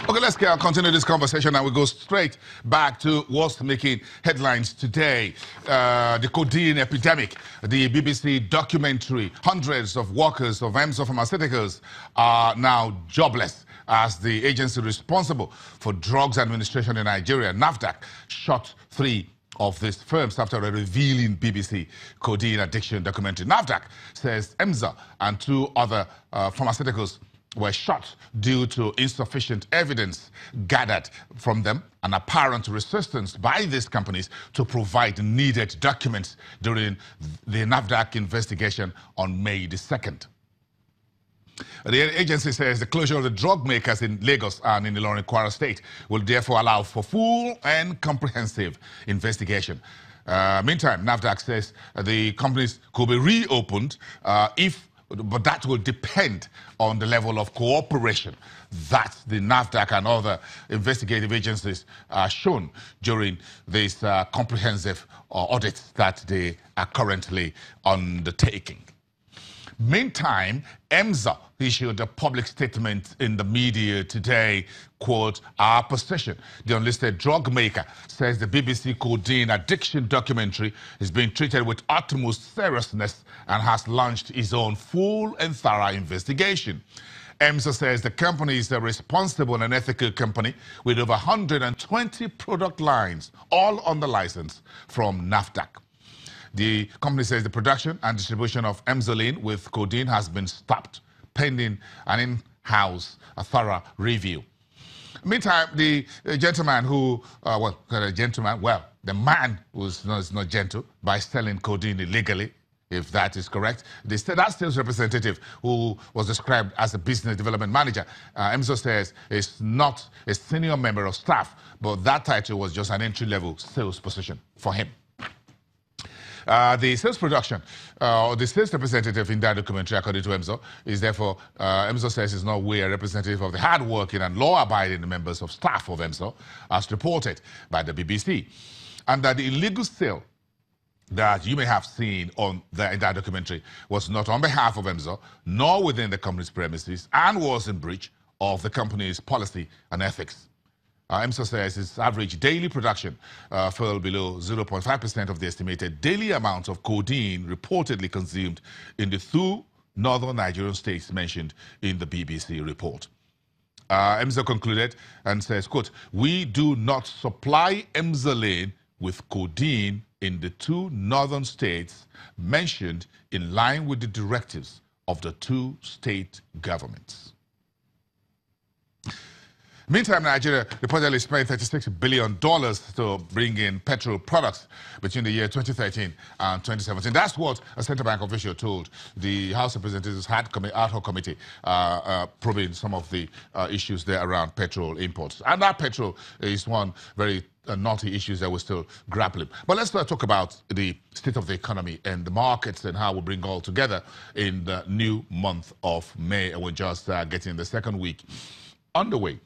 Okay, let's continue this conversation and we go straight back to what's making headlines today. The codeine epidemic, the BBC documentary. Hundreds of workers of EMSO Pharmaceuticals are now jobless as the agency responsible for drugs administration in Nigeria, NAFDAC, shut 3 of these firms after a revealing BBC codeine addiction documentary. NAFDAC says EMSA and 2 other pharmaceuticals were shot due to insufficient evidence gathered from them and apparent resistance by these companies to provide needed documents during the NAFDAC investigation on May the 2nd. The agency says the closure of the drug makers in Lagos and in Ilorin, Kwara State will therefore allow for full and comprehensive investigation. Meantime, NAFDAC says the companies could be reopened but that will depend on the level of cooperation that the NAFDAC and other investigative agencies are shown during this comprehensive audit that they are currently undertaking. Meantime, EMSA issued a public statement in the media today, quote, "Our position, the unlisted drug maker, says the BBC codeine addiction documentary is being treated with utmost seriousness and has launched its own full and thorough investigation." EMSA says the company is a responsible and ethical company with over 120 product lines, all under license from NAFDAC. The company says the production and distribution of Emzoline with codeine has been stopped, pending an in-house thorough review. Meantime, the gentleman who, the man who's not gentle by selling codeine illegally, if that is correct. That sales representative who was described as a business development manager, EMSO says is not a senior member of staff, but that title was just an entry-level sales position for him. The sales production, the sales representative in that documentary, according to EMSO, is therefore, EMSO says is not a representative of the hard-working and law-abiding members of staff of EMSO, as reported by the BBC. And that the illegal sale that you may have seen in that documentary was not on behalf of EMSO, nor within the company's premises, and was in breach of the company's policy and ethics. EMSO says its average daily production fell below 0.5% of the estimated daily amount of codeine reportedly consumed in the 2 northern Nigerian states mentioned in the BBC report. EMSO concluded and says, quote, "We do not supply Emzoline with codeine in the 2 northern states mentioned in line with the directives of the 2 state governments." Meantime, Nigeria reportedly spent $36 billion to bring in petrol products between the year 2013 and 2017. That's what a central bank official told the House Representatives ad hoc committee probing some of the issues there around petrol imports. And that petrol is one very naughty issues that we're still grappling. But let's talk about the state of the economy and the markets and how we bring all together in the new month of May. And we're just getting the 2nd week underway.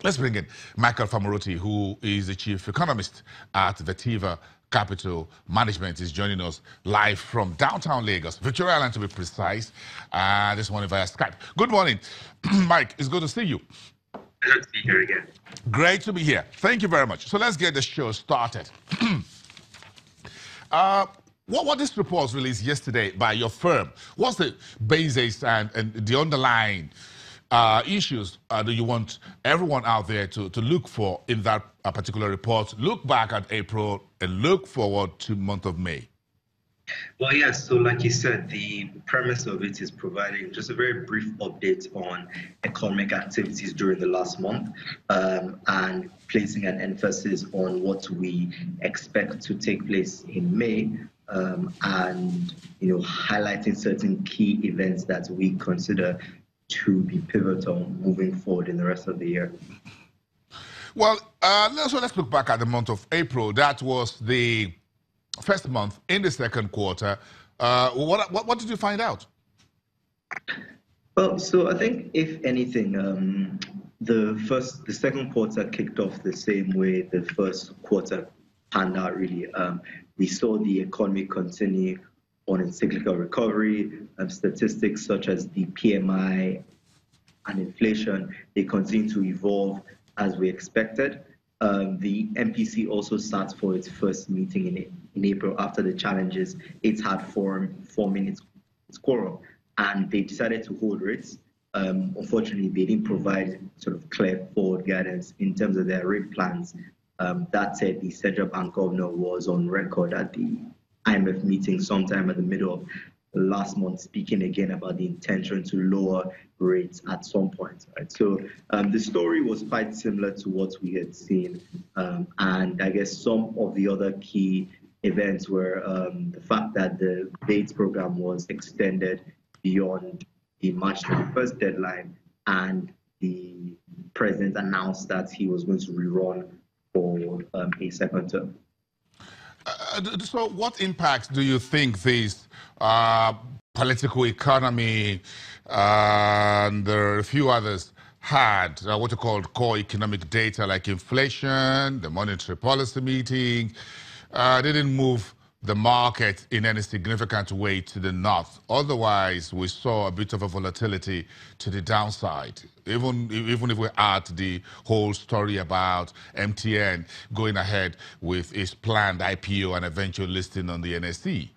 Let's bring in Michael Famoroti, who is the chief economist at Vetiva Capital Management. Is joining us live from downtown Lagos, Victoria Island to be precise, this morning via Skype. Good morning, Mike. It's good to see you. Pleasure to be here again. Great to be here. Thank you very much. So let's get the show started. What this report was released yesterday by your firm, what's the basis and the underlying issues do you want everyone out there to look for in that particular report? Look back at April and look forward to the month of May. Well, yes, so like you said, the premise of it is providing just a very brief update on economic activities during the last month and placing an emphasis on what we expect to take place in May and, highlighting certain key events that we consider to be pivotal moving forward in the rest of the year. Well, let's look back at the month of April. That was the first month in the 2nd quarter. What did you find out? Well, so I think if anything, the 2nd quarter kicked off the same way the 1st quarter panned out. Really, we saw the economy continue on its cyclical recovery. Statistics such as the PMI and inflation, they continue to evolve as we expected. The MPC also sat for its first meeting in April after the challenges it had forming its quorum, and they decided to hold rates. Unfortunately, they didn't provide sort of clear forward guidance in terms of their rate plans. That said, the central bank governor was on record at the IMF meeting sometime at the middle of last month, speaking again about the intention to lower rates at some point. Right? So the story was quite similar to what we had seen, and I guess some of the other key events were the fact that the Bates program was extended beyond the March 31st deadline, and the president announced that he was going to rerun for a second term. So what impact do you think this political economy and there are a few others had, what you call core economic data like inflation, the monetary policy meeting, didn't move the market in any significant way to the north? Otherwise, we saw a bit of a volatility to the downside, even if we add the whole story about MTN going ahead with its planned IPO and eventual listing on the NSE.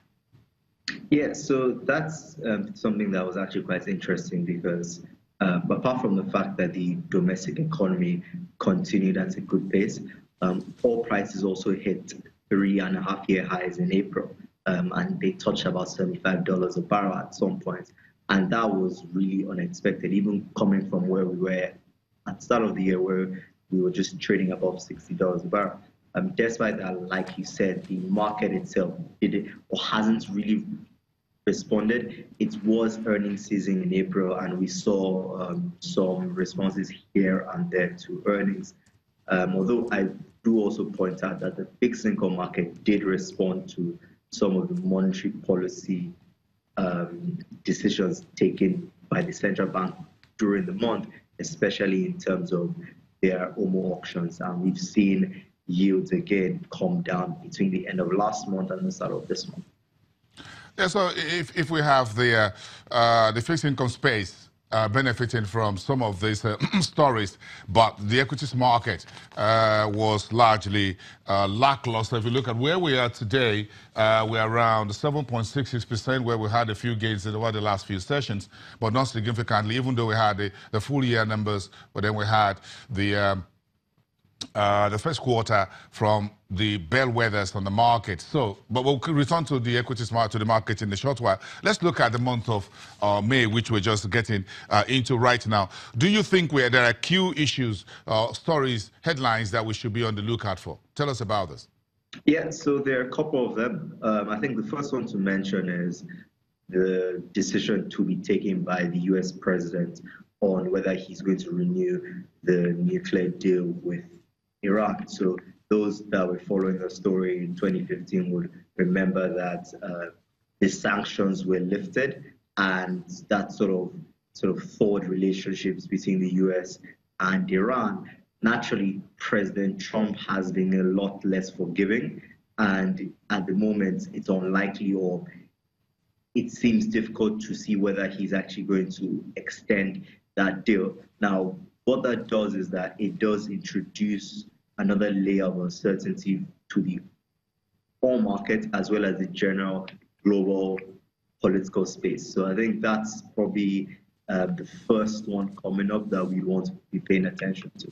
Yeah, so that's something that was actually quite interesting because apart from the fact that the domestic economy continued at a good pace, oil prices also hit 3.5-year highs in April, and they touched about $75 a barrel at some point. And that was really unexpected, even coming from where we were at the start of the year, where we were just trading above $60 a barrel. Despite that, like you said, the market itself hasn't really responded. It was earnings season in April, and we saw some responses here and there to earnings. Although I do also point out that the fixed income market did respond to some of the monetary policy decisions taken by the central bank during the month, especially in terms of their OMO auctions. And we've seen yields again come down between the end of last month and the start of this month. Yeah, so if we have the fixed income space benefiting from some of these stories, but the equities market was largely lackluster. If you look at where we are today, we're around 7.66%, where we had a few gains over the last few sessions, but not significantly, even though we had the full year numbers, but then we had the first quarter from the bellwethers on the market. So, but we'll return to the equities market, to the market in a short while. Let's look at the month of May, which we're just getting into right now. Do you think there are key issues, stories, headlines that we should be on the lookout for? Tell us about this. Yeah, so there are a couple of them. I think the first one to mention is the decision to be taken by the US president on whether he's going to renew the nuclear deal with Iran. So those that were following the story in 2015 would remember that the sanctions were lifted, and that sort of thawed relationships between the US and Iran. Naturally, President Trump has been a lot less forgiving, and at the moment it's unlikely, or it seems difficult to see whether he's actually going to extend that deal. Now, what that does is that it does introduce another layer of uncertainty to the oil market as well as the general global political space. So I think that's probably the first one coming up that we want to be paying attention to.